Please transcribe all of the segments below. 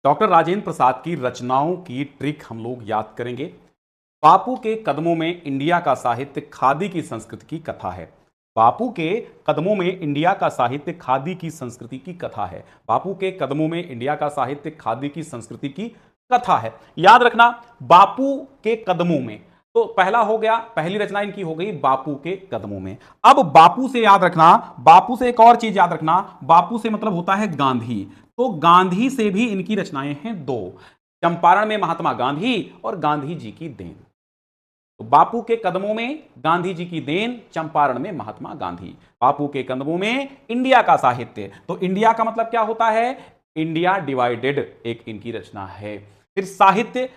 Doctor Rajendra Prasad की रचनाओं की ट्रिक हम लोग याद करेंगे। बापू के कदमों में इंडिया का साहित्य खादी की संस्कृति की कथा है। बापू के कदमों में इंडिया का साहित्य खादी की संस्कृति की कथा है। बापू के कदमों में इंडिया का साहित्य खादी की संस्कृति की कथा है। याद रखना, बापू के कदमों में, तो पहला हो गया, पहली रचना इनकी हो गई बापू के कदमों में। अब बापू से याद रखना, बापू से एक और चीज याद रखना, बापू से मतलब होता है गांधी। तो गांधी से भी इनकी रचनाएं हैं दो, चंपारण में महात्मा गांधी और गांधी जी की देन। तो बापू के कदमों में गांधी जी की देन, चंपारण में महात्मा गांधी। बापू के कदमों में इंडिया का साहित्य, तो इंडिया का मतलब क्या होता है, इंडिया डिवाइडेड एक इनकी रचना है। फिर साहित्य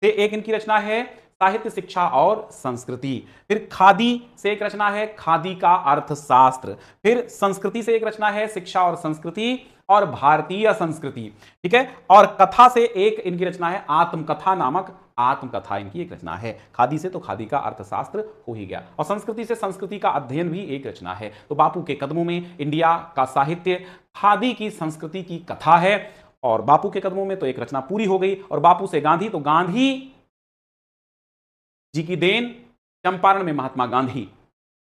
से एक इनकी रचना है साहित्य शिक्षा और संस्कृति। फिर खादी से एक रचना है खादी का अर्थशास्त्र। फिर संस्कृति से एक रचना है शिक्षा और संस्कृति और भारतीय संस्कृति। ठीक है, और कथा से एक इनकी रचना है आत्मकथा नामक आत्मकथा इनकी एक रचना है। खादी से तो खादी का अर्थशास्त्र हो ही गया, और संस्कृति से संस्कृति का अध्ययन भी एक रचना है। तो बापू के कदमों में इंडिया का साहित्य खादी की संस्कृति की कथा है, और बापू के कदमों में तो एक रचना पूरी हो गई। और बापू से गांधी, तो गांधी जी की देन, चंपारण में महात्मा गांधी,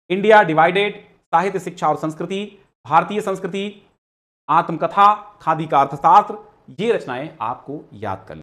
इंडिया डिवाइडेड, साहित्य शिक्षा और संस्कृति, भारतीय संस्कृति, आत्मकथा, खादी का अर्थशास्त्र, ये रचनाएं आपको याद करनी।